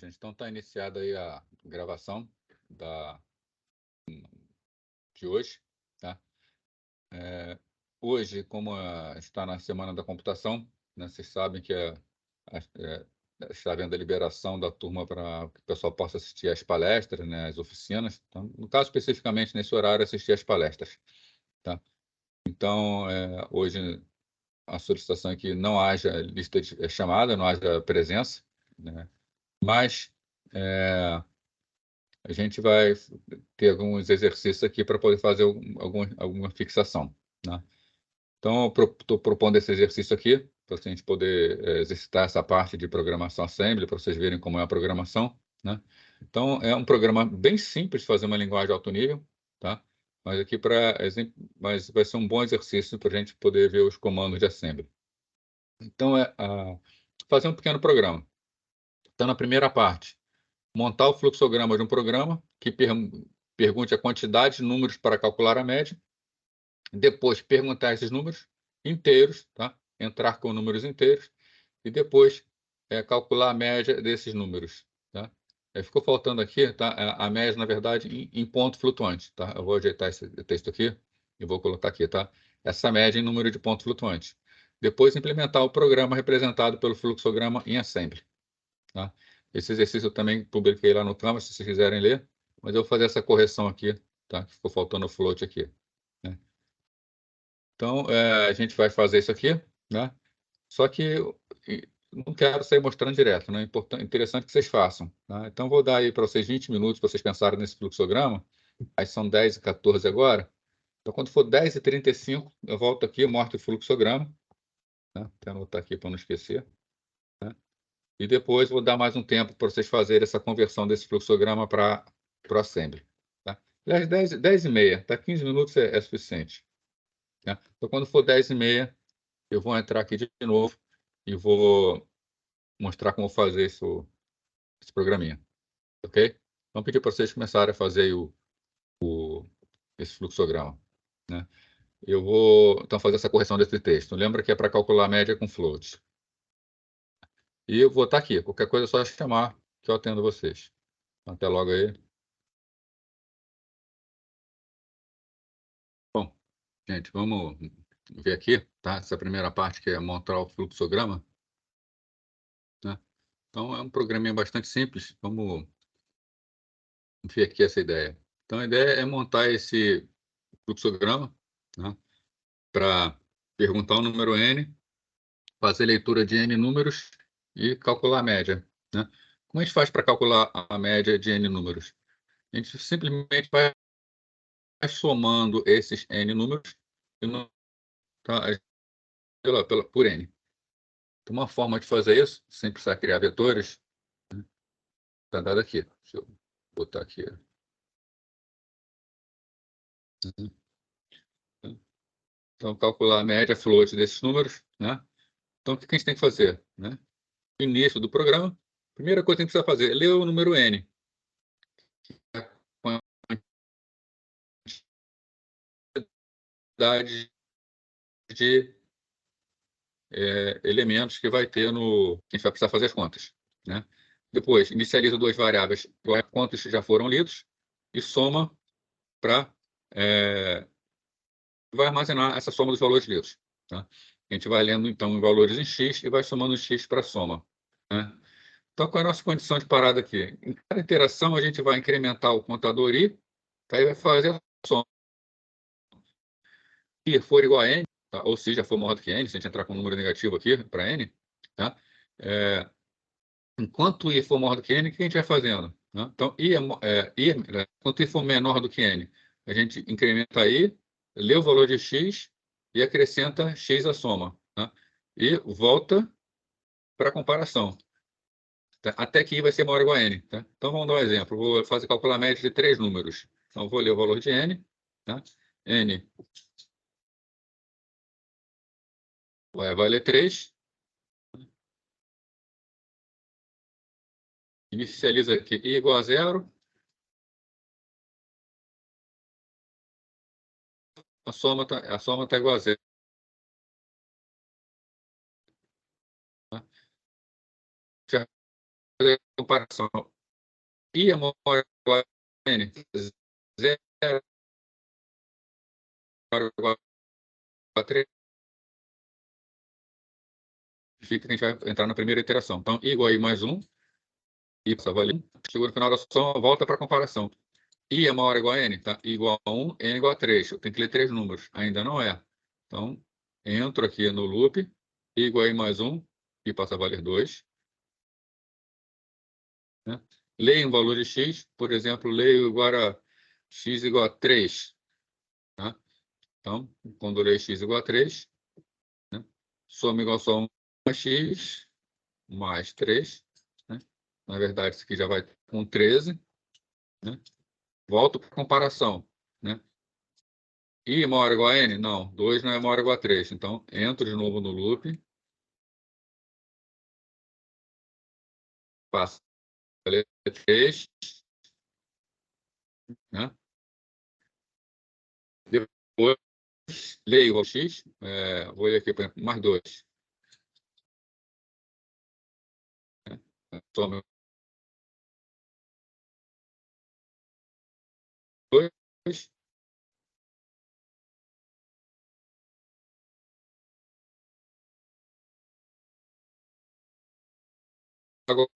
gente. Então, está iniciada aí a gravação de hoje, tá? Hoje, como está na Semana da Computação, né, vocês sabem que está havendo a liberação da turma para que o pessoal possa assistir às palestras, né, às oficinas. Então, no caso, especificamente nesse horário, assistir às palestras, tá? Então, hoje, a solicitação é que não haja lista de chamada, não haja presença, né? Mas a gente vai ter alguns exercícios aqui para poder fazer alguma fixação, né? Então, estou propondo esse exercício aqui, para a gente poder exercitar essa parte de programação assembly, para vocês verem como é a programação, né? Então, é um programa bem simples de fazer uma linguagem de alto nível, tá? Mas aqui mas vai ser um bom exercício para a gente poder ver os comandos de assembly. Então, fazer um pequeno programa. Então, na primeira parte, montar o fluxograma de um programa que pergunte a quantidade de números para calcular a média. Depois, perguntar esses números inteiros, tá? Entrar com números inteiros. E depois, calcular a média desses números, tá? Ficou faltando aqui, tá? A média, na verdade, em ponto flutuante, tá? Eu vou ajeitar esse texto aqui e vou colocar aqui, tá? Essa média em número de pontos flutuantes. Depois, implementar o programa representado pelo fluxograma em assembly, tá? Esse exercício eu também publiquei lá no Canvas, se vocês quiserem ler, mas eu vou fazer essa correção aqui, tá? Que ficou faltando o float aqui, né? Então, a gente vai fazer isso aqui, né? Só que não quero sair mostrando direto, né? Interessante que vocês façam, tá? Então, vou dar aí para vocês 20 minutos para vocês pensarem nesse fluxograma. Aí são 10h14 agora. Então, quando for 10h35, eu volto aqui, mostro o fluxograma, né? Vou anotar aqui para não esquecer, né? E depois vou dar mais um tempo para vocês fazerem essa conversão desse fluxograma para o assembly, tá? Aliás, 10h30, tá? 15 minutos é suficiente, né? Então, quando for 10h30, eu vou entrar aqui de novo e vou mostrar como fazer esse programinha, ok? Então, pedir para vocês começarem a fazer aí esse fluxograma, né? Eu vou, então, fazer essa correção desse texto. Lembra que é para calcular a média com float. E eu vou estar aqui. Qualquer coisa é só chamar que eu atendo vocês. Até logo aí. Bom, gente, vamos ver aqui, tá? Essa primeira parte que é montar o fluxograma, né? Então, é um programinha bastante simples. Vamos ver aqui essa ideia. Então, a ideia é montar esse fluxograma, né, para perguntar o número n, fazer leitura de n números e calcular a média, né? Como a gente faz para calcular a média de n números? A gente simplesmente vai somando esses n números e tá, por n. Então, uma forma de fazer isso, sem precisar criar vetores, está dado aqui. Deixa eu botar aqui. Então, calcular a média float desses números, né? Então, o que a gente tem que fazer, né? No início do programa, a primeira coisa que a gente precisa fazer é ler o número n, com a quantidade de elementos que vai ter que a gente vai precisar fazer as contas, né? Depois, inicializa duas variáveis, quantos já foram lidos, e soma para... vai armazenar essa soma dos valores lidos, tá? A gente vai lendo, então, em valores em x e vai somando x para a soma, né? Então, qual é a nossa condição de parada aqui? Em cada iteração, a gente vai incrementar o contador i, tá? E vai fazer a soma. Se for igual a n, tá? Ou se já for maior do que n, se a gente entrar com um número negativo aqui para n, tá? Enquanto i for maior do que n, o que a gente vai fazendo, né? Então, enquanto i for menor do que n, a gente incrementa i, lê o valor de x e acrescenta x à soma, tá? E volta para a comparação, tá? Até que i vai ser maior ou igual a n, tá? Então, vamos dar um exemplo. Vou calcular a média de 3 números. Então, vou ler o valor de n, tá? N vai valer 3. Inicializa aqui i igual a 0. A soma tá igual a 0. Tá? fazer a comparação. I é maior ou igual a N? 0 é maior ou igual a 3? Significa que a gente vai entrar na primeira iteração. Então, I igual a I mais 1, I passa a valer 1. Chegou no final da soma, volta para a comparação. I é maior ou igual a N? Tá? I igual a 1, N igual a 3. Eu tenho que ler 3 números. Ainda não é. Então, entro aqui no loop. I igual a I mais 1, I passa a valer 2. Né? Leio um valor de x, por exemplo, leio agora x igual a 3. Tá? Então, quando eu leio x igual a 3, né? Soma igual a soma x mais 3. Né? Na verdade, isso aqui já vai com 13. Né? Volto para comparação. Né? I maior ou igual a n? Não, 2 não é maior ou igual a 3. Então, entro de novo no loop. Passo a ler 3. Né? Depois, leio o x. Vou ler aqui, por exemplo, mais 2. Soma 2. Agora,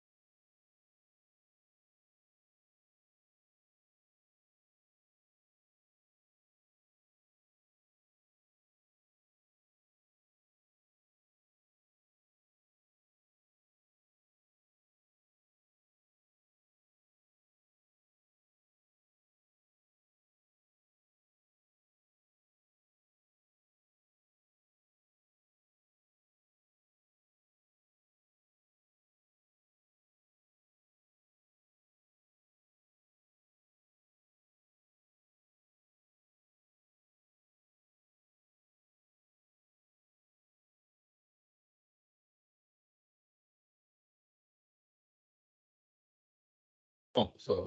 bom, só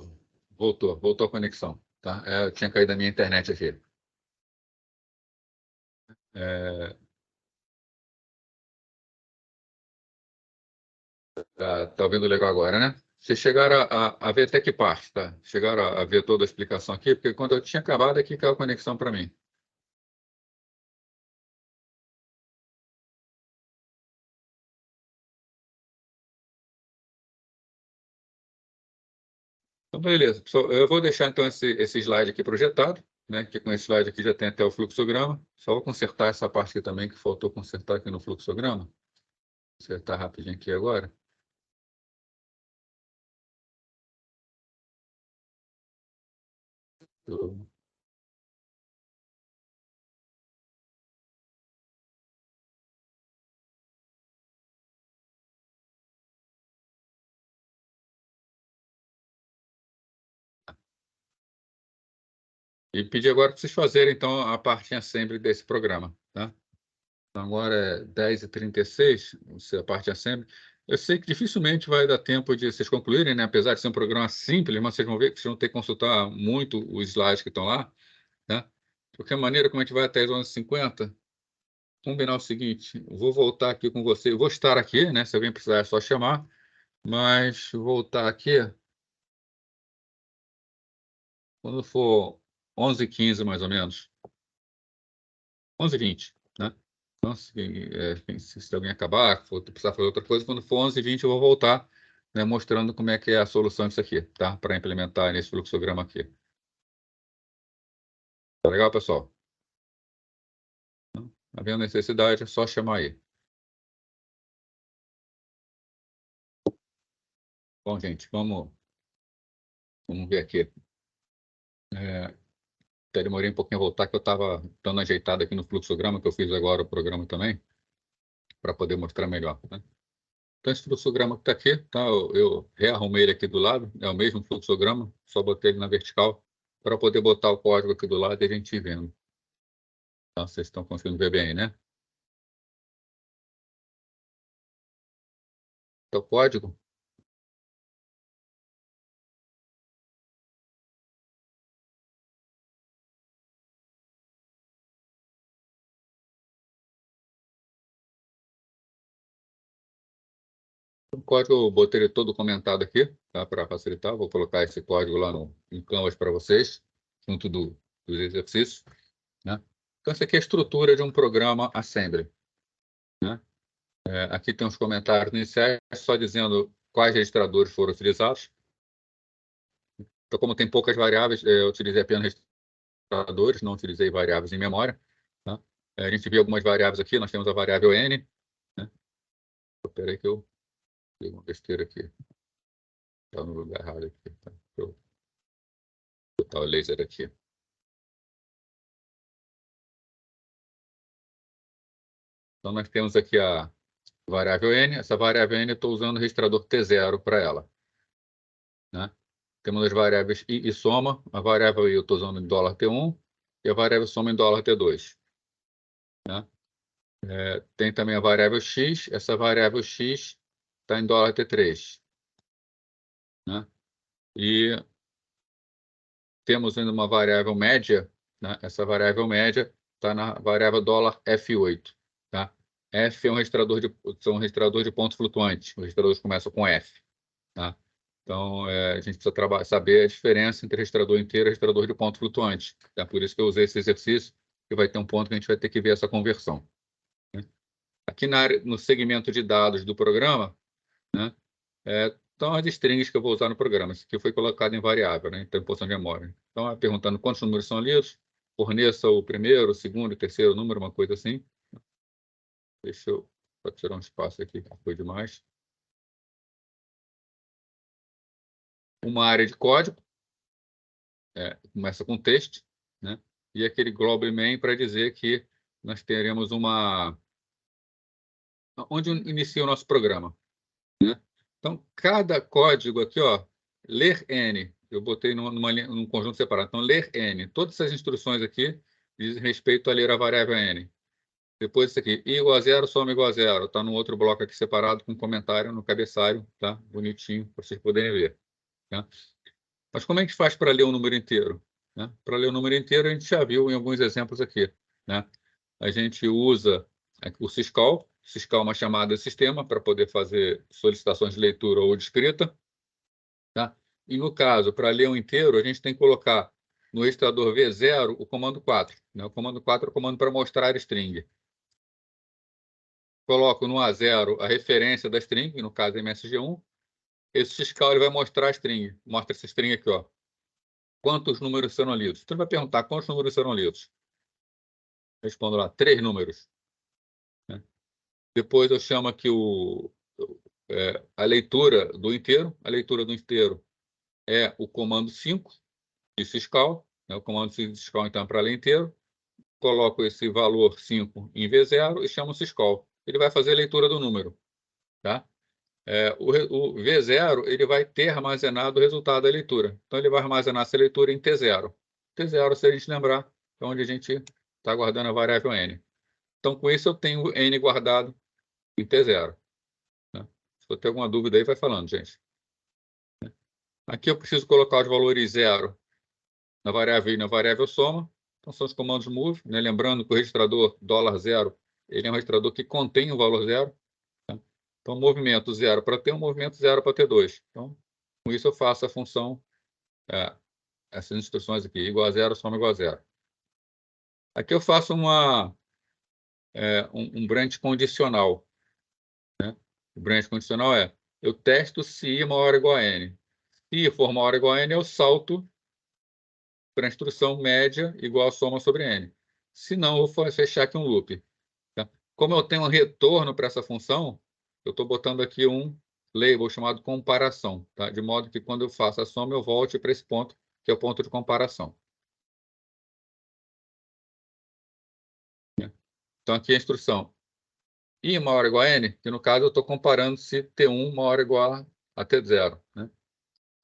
voltou a conexão. Tá? Eu tinha caído da minha internet aqui. Tá ouvindo legal agora, né? Vocês chegaram a ver até que parte, tá? Chegaram a ver toda a explicação aqui, porque quando eu tinha acabado aqui caiu a conexão para mim. Então, beleza. Pessoal, eu vou deixar então esse slide aqui projetado, né? Que com esse slide aqui já tem até o fluxograma. Só vou consertar essa parte aqui também, que faltou consertar aqui no fluxograma. Consertar rapidinho aqui agora. Eu- E pedir agora para vocês fazerem, então, a partinha sempre desse programa, tá? Então, agora é 10h36, a parte assembly. Eu sei que dificilmente vai dar tempo de vocês concluírem, né? Apesar de ser um programa simples, mas vocês vão ver que vocês vão ter que consultar muito os slides que estão lá, né? De qualquer maneira, como a gente vai até as 11h50, combinar o seguinte, eu vou voltar aqui com você, eu vou estar aqui, né? Se alguém precisar é só chamar, mas voltar aqui quando for 11h15, mais ou menos, 11h20, né? Então, se alguém acabar, for precisar fazer outra coisa, quando for 11h20 eu vou voltar, né, mostrando como é que é a solução disso aqui, tá? Para implementar nesse fluxograma aqui. Tá legal, pessoal? Havendo necessidade, é só chamar aí. Bom, gente, vamos ver aqui. Até demorei um pouquinho a voltar, que eu estava dando uma ajeitada aqui no fluxograma, que eu fiz agora o programa também, para poder mostrar melhor, né? Então, esse fluxograma que está aqui, tá? Eu rearrumei ele aqui do lado, é o mesmo fluxograma, só botei ele na vertical, para poder botar o código aqui do lado e a gente ir vendo. Então, vocês estão conseguindo ver bem, né? É o código. O código eu botei ele todo comentado aqui, tá? Para facilitar. Vou colocar esse código lá no Canvas para vocês, junto dos exercícios, né? Então, essa aqui é a estrutura de um programa Assembly, né? Aqui tem os comentários iniciais, só dizendo quais registradores foram utilizados. Então, como tem poucas variáveis, eu utilizei apenas registradores, não utilizei variáveis em memória, tá? A gente viu algumas variáveis aqui, nós temos a variável n, né? Espera aí que eu fiz uma besteira aqui. Está no lugar errado aqui. Tá? Vou botar o laser aqui. Então, nós temos aqui a variável n. Essa variável n eu estou usando o registrador T0 para ela, né? Temos as variáveis i e soma. A variável i eu estou usando em $T1 e a variável soma em $T2. Né? Tem também a variável x. Essa variável x está em $T3. Né? E temos ainda uma variável média, né? Essa variável média está na variável $F8. Tá? F é um registrador de ponto flutuante. Os registradores começam com F. Tá? Então, a gente precisa saber a diferença entre registrador inteiro e registrador de ponto flutuante. Tá? Por isso que eu usei esse exercício, que vai ter um ponto que a gente vai ter que ver essa conversão. Né? Aqui no segmento de dados do programa, né, estão as strings que eu vou usar no programa. Isso aqui foi colocado em variável, né, então, em posição de memória. Então, perguntando quantos números são lidos, forneça o primeiro, o segundo e o terceiro número, uma coisa assim. Deixa eu tirar um espaço aqui, que foi demais. Uma área de código, começa com texto, né? E aquele global main para dizer que nós teremos onde inicia o nosso programa, né? Então, cada código aqui, ó, ler N, eu botei num conjunto separado. Então, ler N, todas essas instruções aqui dizem respeito a ler a variável N. Depois isso aqui, i igual a zero, soma igual a zero. Está no outro bloco aqui separado com comentário no cabeçalho, tá? Bonitinho, para vocês poderem ver. Tá? Mas como é que faz para ler o número inteiro? Né? Para ler o número inteiro, a gente já viu em alguns exemplos aqui. Né? A gente usa o syscall. Syscall é uma chamada de sistema para poder fazer solicitações de leitura ou de escrita. Tá? E, no caso, para ler o inteiro, a gente tem que colocar no registrador V0 o comando 4. Né? O comando 4 é o comando para mostrar string. Coloco no A0 a referência da string, no caso MSG1. Esse syscall ele vai mostrar a string. Mostra essa string aqui, ó. Quantos números serão lidos? Então, ele vai perguntar quantos números serão lidos. Respondo lá, 3 números. Né? Depois eu chamo aqui a leitura do inteiro. A leitura do inteiro é o comando 5 de syscall. Né? O comando 5 de syscall, então, é para ler inteiro. Coloco esse valor 5 em V0 e chamo o syscall. Ele vai fazer a leitura do número. Tá? O V0 ele vai ter armazenado o resultado da leitura. Então, ele vai armazenar essa leitura em T0. T0, se a gente lembrar, é onde a gente está guardando a variável n. Então, com isso, eu tenho n guardado em T0. Né? Se você tem alguma dúvida aí, vai falando, gente. Aqui eu preciso colocar os valores 0 na variável i e na variável soma. Então, são os comandos move. Né? Lembrando que o registrador $0 ele é um registrador que contém o valor 0. Então, movimento 0 para T1, movimento 0 para T2. Então, com isso eu faço a função, essas instruções aqui, igual a 0, soma igual a 0. Aqui eu faço um branch condicional. Né? O branch condicional eu testo se i maior ou igual a n. Se i for maior ou igual a n, eu salto para a instrução média igual a soma sobre n. Se não, eu vou fechar aqui um loop. Tá? Como eu tenho um retorno para essa função, eu estou botando aqui um label chamado comparação, tá? De modo que quando eu faço a soma, eu volte para esse ponto, que é o ponto de comparação. Né? Então, aqui a instrução i maior ou igual a n, que no caso eu estou comparando se T1 maior ou igual a T0. Né?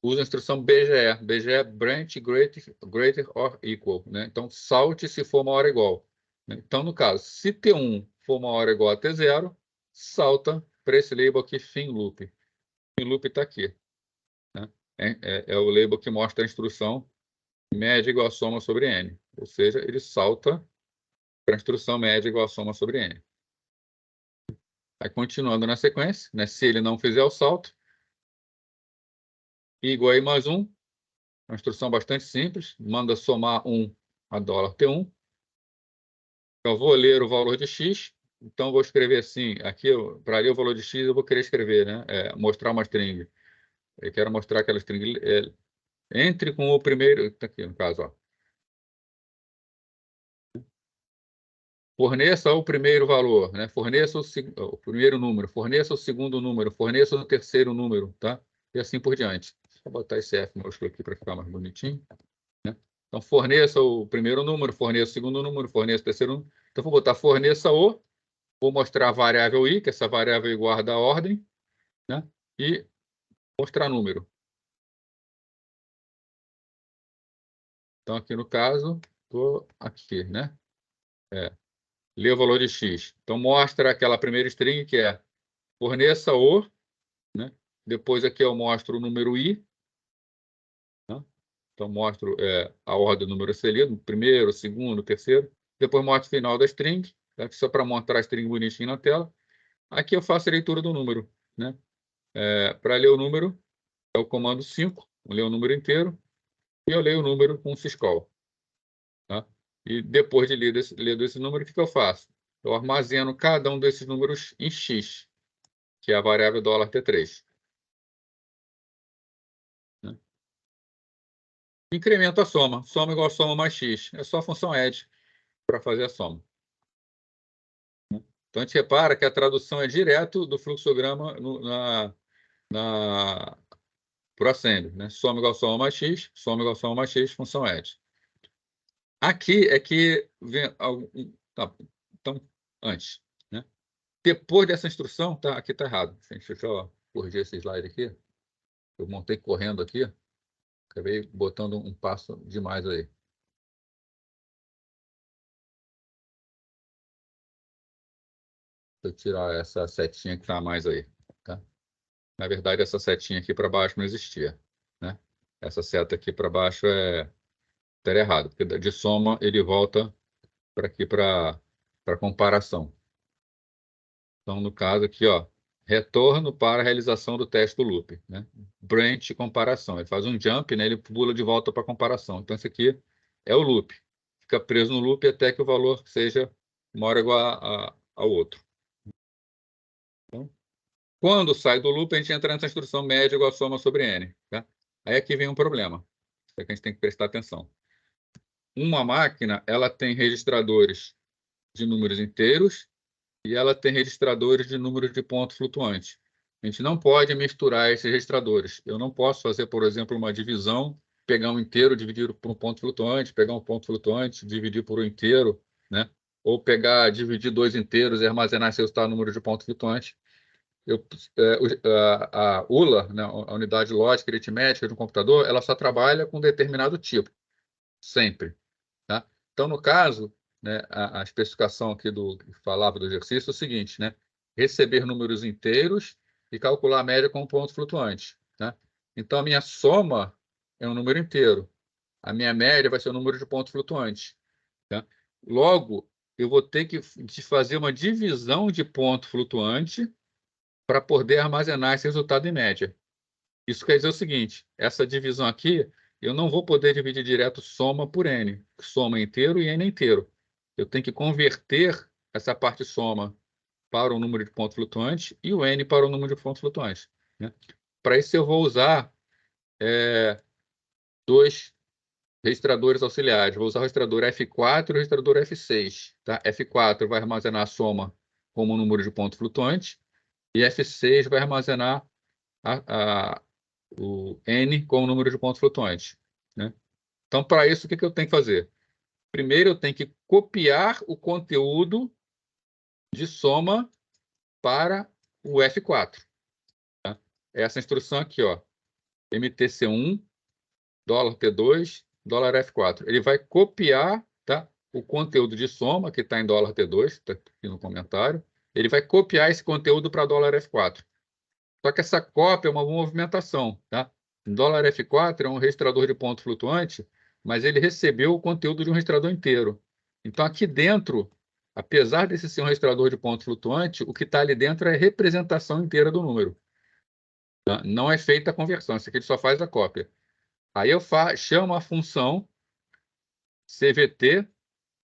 Uso a instrução BGE. BGE é branch greater or equal. Né? Então, salte se for maior ou igual. Né? Então, no caso, se T1 for maior ou igual a T0, salta para esse label aqui, fim loop. Fim loop está aqui. Né? É o label que mostra a instrução média igual a soma sobre n. Ou seja, ele salta para a instrução média igual a soma sobre n. Aí, continuando na sequência, né? Se ele não fizer o salto, I igual a I mais 1, uma instrução bastante simples, manda somar 1 a $T1. Eu vou ler o valor de X, então vou escrever assim, aqui, para ler o valor de X, eu vou querer escrever, né? Mostrar uma string. Eu quero mostrar aquela string, entre com o primeiro, tá aqui no caso, ó. Forneça o primeiro valor, né? Forneça o primeiro número, forneça o segundo número, forneça o terceiro número, tá? E assim por diante. Vou botar esse F maiúsculo aqui para ficar mais bonitinho, né? Então, forneça o primeiro número, forneça o segundo número, forneça o terceiro número. Então, vou botar forneça o, vou mostrar a variável I, que essa variável guarda a ordem, né? E mostrar número. Então, aqui no caso, estou aqui, né? Lê o valor de X. Então, mostra aquela primeira string que é forneça o, né? Depois aqui eu mostro o número I, né? Então, mostro a ordem do número a ser lido, primeiro, segundo, terceiro. Depois mostro o final da string, tá? Só para mostrar a string bonitinho na tela. Aqui eu faço a leitura do número, né? Para ler o número, é o comando 5, ler o número inteiro, e eu leio o número com syscall. Tá? E depois de ler esse número, o que eu faço? Eu armazeno cada um desses números em X, que é a variável $T3. Né? Incremento a soma. Soma igual a soma mais X. É só a função add para fazer a soma. Então, a gente repara que a tradução é direto do fluxograma para o assembly. Né? Soma igual a soma mais X, soma igual a soma mais X, função add. Aqui é que vem tá, então, antes, né? Depois dessa instrução, tá, aqui está errado. Deixa eu só corrigir esse slide aqui. Eu montei correndo aqui, acabei botando um passo demais aí. Deixa eu tirar essa setinha que está a mais aí. Tá? Na verdade, essa setinha aqui para baixo não existia. Né? Essa seta aqui para baixo estaria errado, porque de soma ele volta para aqui para comparação. Então, no caso aqui, ó, retorno para a realização do teste do loop, né? Branch comparação. Ele faz um jump, né? Ele pula de volta para comparação. Então, esse aqui é o loop. Fica preso no loop até que o valor seja maior ou igual ao outro. Então, quando sai do loop, a gente entra nessa instrução média igual a soma sobre n. Tá? Aí aqui vem um problema. É que a gente tem que prestar atenção. Uma máquina, ela tem registradores de números inteiros e ela tem registradores de número de ponto flutuante. A gente não pode misturar esses registradores. Eu não posso fazer, por exemplo, uma divisão, pegar um inteiro, dividir por um ponto flutuante, pegar um ponto flutuante, dividir por um inteiro, né? Ou dividir dois inteiros e armazenar esse resultado no número de ponto flutuante. A ULA, né, a unidade lógica e aritmética de um computador, ela só trabalha com determinado tipo, sempre. Tá? Então, no caso, né, a especificação aqui que falava do exercício é o seguinte, né? Receber números inteiros e calcular a média com um ponto flutuante. Tá? Então, a minha soma é um número inteiro. A minha média vai ser o número de pontos flutuantes. Tá? Logo, eu vou ter que fazer uma divisão de ponto flutuante para poder armazenar esse resultado em média. Isso quer dizer o seguinte, essa divisão aqui, eu não vou poder dividir direto soma por n, soma inteiro e n inteiro. Eu tenho que converter essa parte soma para o número de pontos flutuantes e o n para o número de pontos flutuantes. Né? Para isso, eu vou usar dois registradores auxiliares. Vou usar o registrador F4 e o registrador F6. Tá? F4 vai armazenar a soma como número de pontos flutuantes e F6 vai armazenar o n como número de pontos flutuantes. Né? Então, para isso, o que eu tenho que fazer? Primeiro, eu tenho que copiar o conteúdo de soma para o F4. Tá? Essa instrução aqui, ó, MTC1, $T2, $F4. Ele vai copiar, tá, o conteúdo de soma, que está em $T2, está aqui no comentário. Ele vai copiar esse conteúdo para $F4. Só que essa cópia é uma movimentação. Tá? O $F4 é um registrador de ponto flutuante, mas ele recebeu o conteúdo de um registrador inteiro. Então, aqui dentro, apesar desse ser um registrador de ponto flutuante, o que está ali dentro é a representação inteira do número. Tá? Não é feita a conversão, isso aqui ele só faz a cópia. Aí eu chamo a função CVT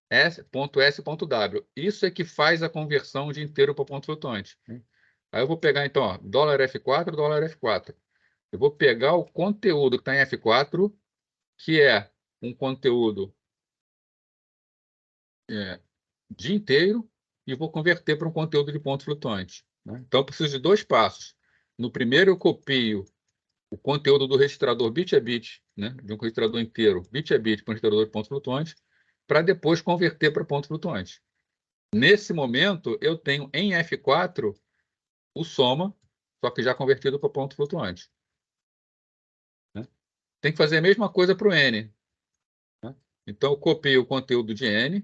S.S.W. Isso é que faz a conversão de inteiro para ponto flutuante. Aí eu vou pegar, então, ó, $F4, $F4. Eu vou pegar o conteúdo que está em F4, que é um conteúdo dia inteiro, e vou converter para um conteúdo de ponto flutuante. Né? Então, eu preciso de dois passos. No primeiro, eu copio o conteúdo do registrador bit a bit, né? De um registrador inteiro, bit a bit, para um registrador de ponto flutuante, para depois converter para ponto flutuante. Nesse momento, eu tenho em F4 o soma, só que já convertido para ponto flutuante. Né? Tem que fazer a mesma coisa para o N. Né? Então, eu copio o conteúdo de N,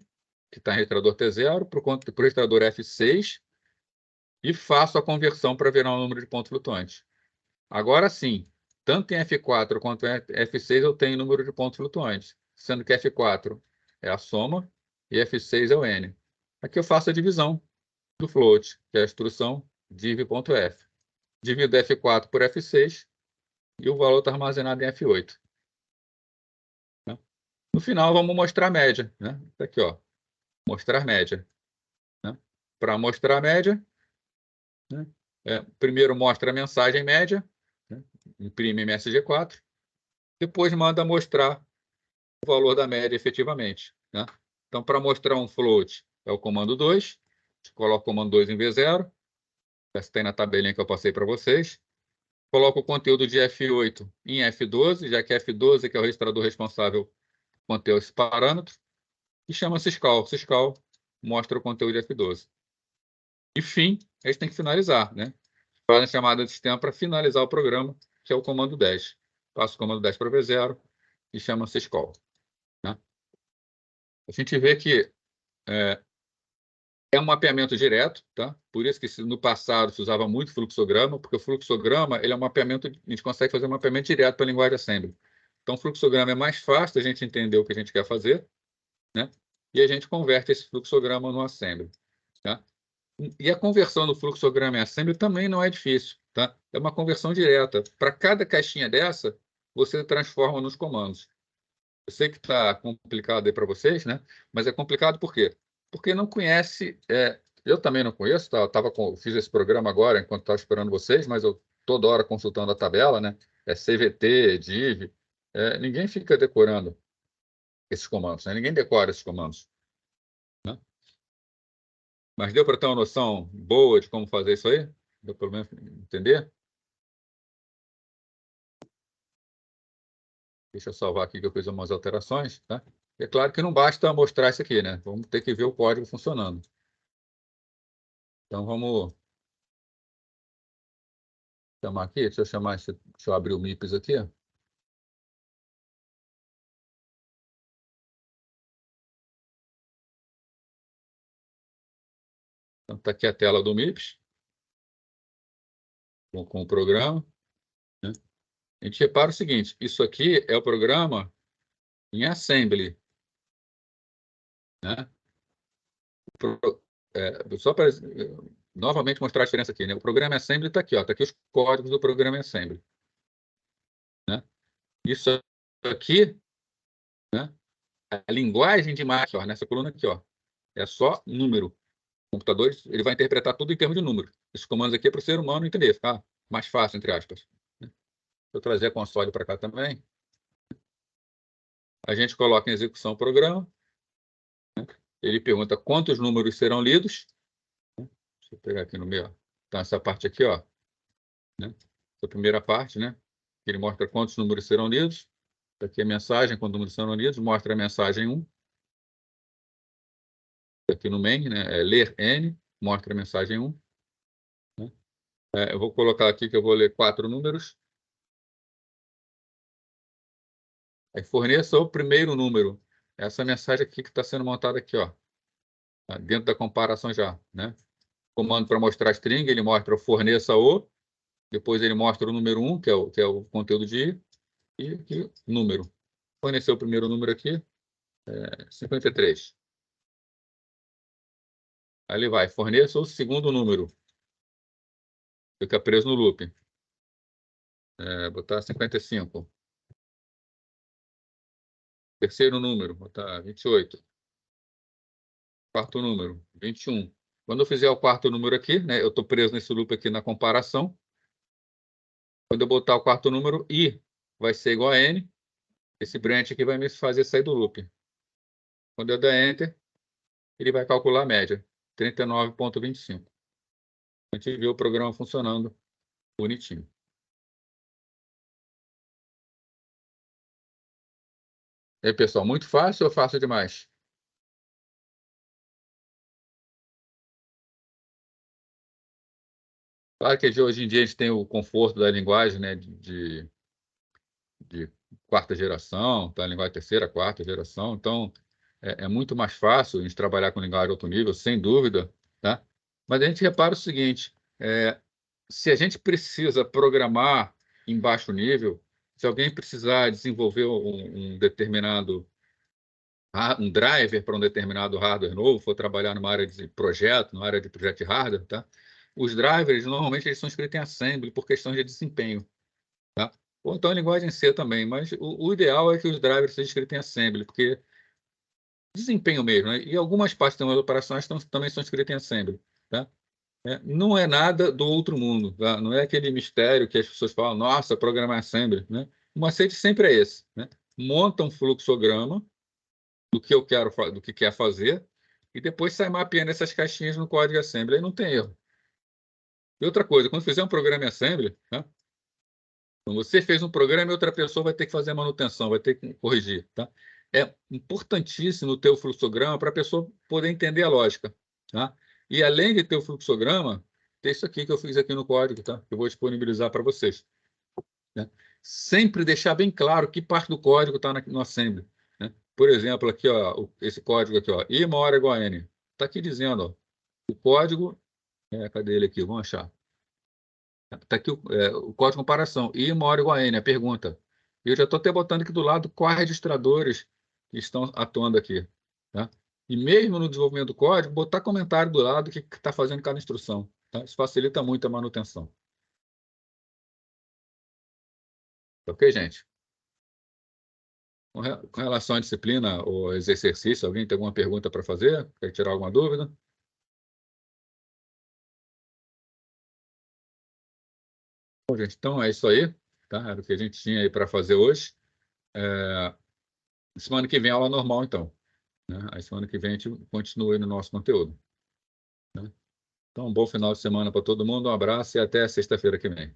que está em registrador T0, para o registrador F6, e faço a conversão para virar um número de ponto flutuante. Agora sim, tanto em F4 quanto em F6 eu tenho número de pontos flutuantes, sendo que F4 é a soma e F6 é o N. Aqui eu faço a divisão do float, que é a instrução div.f. Divido F4 por F6 e o valor está armazenado em F8. Né? No final, vamos mostrar a média. Né? Tá aqui, ó, mostrar média. Né? Para mostrar a média, né? Primeiro mostra a mensagem média, né? Imprime MSG4, depois manda mostrar o valor da média efetivamente. Né? Então, para mostrar um float, é o comando 2. Coloco o comando 2 em V0. Essa tem na tabelinha que eu passei para vocês. Coloco o conteúdo de F8 em F12, já que F12 que é o registrador responsável por manter esse parâmetro. E chama syscall. Syscall mostra o conteúdo de F12. E fim, a gente tem que finalizar. Né? Faz a chamada de sistema para finalizar o programa, que é o comando 10. Passo o comando 10 para V0 e chama syscall. Né? A gente vê que é um mapeamento direto, tá? Por isso que no passado se usava muito fluxograma, porque o fluxograma ele é um mapeamento, a gente consegue fazer um mapeamento direto para a linguagem assembly. Então, o fluxograma é mais fácil a gente entender o que a gente quer fazer, né? E a gente converte esse fluxograma no assembly, tá? E a conversão do fluxograma em assembly também não é difícil, tá? É uma conversão direta. Para cada caixinha dessa, você transforma nos comandos. Eu sei que está complicado aí para vocês, né? Mas é complicado por quê? Porque não conhece. Eu também não conheço, fiz esse programa agora enquanto estava esperando vocês, mas eu toda hora consultando a tabela, né? CVT, div. Ninguém fica decorando esses comandos, né? Ninguém decora esses comandos. Né? Mas deu para ter uma noção boa de como fazer isso aí? Deu pelo menos entender? Deixa eu salvar aqui que eu fiz umas alterações, tá? É claro que não basta mostrar isso aqui, né? Vamos ter que ver o código funcionando. Então, vamos chamar aqui. Deixa eu abrir o MIPS aqui. Então, está aqui a tela do MIPS, com o programa. Né? A gente repara o seguinte, isso aqui é o programa em assembly. Né? Só para novamente mostrar a diferença aqui. Né? O programa em assembly está aqui. Está aqui os códigos do programa em assembly. Né? Isso aqui, né? A linguagem de máquina, nessa coluna aqui, ó, é só número. O computador ele vai interpretar tudo em termos de número. Esses comandos aqui é para o ser humano entender, ficar mais fácil, entre aspas. Deixa eu trazer a console para cá também. A gente coloca em execução o programa. Né? Ele pergunta quantos números serão lidos. Deixa eu pegar aqui no meio. Então, essa parte aqui, ó, né? Essa primeira parte, né? Ele mostra quantos números serão lidos. Aqui a mensagem, quantos números serão lidos. Mostra a mensagem 1. Aqui no main, né? Ler N. Mostra a mensagem 1. Né? Eu vou colocar aqui que eu vou ler 4 números. Aí forneça o primeiro número. Essa mensagem aqui que está sendo montada aqui, ó. Tá dentro da comparação já, né? Comando para mostrar a string, ele mostra o forneça o, depois ele mostra o número 1, que é o conteúdo de I, e número. Forneceu o primeiro número aqui, 53. Aí ele vai, forneça o segundo número. Fica preso no loop. Botar 55. Terceiro número, botar 28. Quarto número, 21. Quando eu fizer o quarto número aqui, né, eu estou preso nesse loop aqui na comparação. Quando eu botar o quarto número, I vai ser igual a N. Esse branch aqui vai me fazer sair do loop. Quando eu der Enter, ele vai calcular a média, 39,25. A gente viu o programa funcionando bonitinho. E aí, pessoal, muito fácil ou fácil demais? Claro que hoje em dia a gente tem o conforto da linguagem, né, de quarta geração, tá? Linguagem terceira, quarta geração. Então, é muito mais fácil a gente trabalhar com linguagem de alto nível, sem dúvida, tá? Mas a gente repara o seguinte, se a gente precisa programar em baixo nível, se alguém precisar desenvolver um determinado um driver para um determinado hardware novo, for trabalhar numa área de projeto, numa área de projeto de hardware, tá? Os drivers, normalmente, eles são escritos em assembly por questões de desempenho, tá? Ou então em linguagem C também, mas o ideal é que os drivers sejam escritos em assembly, porque desempenho mesmo, né? E algumas partes das operações também são escritas em assembly, tá? Não é nada do outro mundo, tá? Não é aquele mistério que as pessoas falam, nossa, programar assembly, né? O macete sempre é esse, né? Monta um fluxograma do que eu quero, do que quer fazer, e depois sai mapeando essas caixinhas no código assembly, aí não tem erro. E outra coisa, quando fizer um programa em assembly, né? Então, você fez um programa e outra pessoa vai ter que fazer a manutenção, vai ter que corrigir, tá? É importantíssimo ter o fluxograma para a pessoa poder entender a lógica, tá? E além de ter o fluxograma, tem isso aqui que eu fiz aqui no código, tá? Que eu vou disponibilizar para vocês, né? Sempre deixar bem claro que parte do código está no assembly, né? Por exemplo, aqui, ó, esse código aqui, ó, I maior ou igual a N. Está aqui dizendo, ó, o código, cadê ele aqui? Vamos achar. Está aqui o código de comparação. I maior ou igual a N, a pergunta. Eu já estou até botando aqui do lado quais registradores que estão atuando aqui, tá? E mesmo no desenvolvimento do código, botar comentário do lado que está fazendo cada instrução, tá? Isso facilita muito a manutenção. Ok, gente? Com relação à disciplina ou exercício, alguém tem alguma pergunta para fazer? Quer tirar alguma dúvida? Bom, gente, então é isso aí, tá? Era o que a gente tinha aí para fazer hoje. Semana que vem, aula normal, então, né? Aí semana que vem a gente continua aí no nosso conteúdo, né? Então, um bom final de semana para todo mundo, um abraço e até sexta-feira que vem.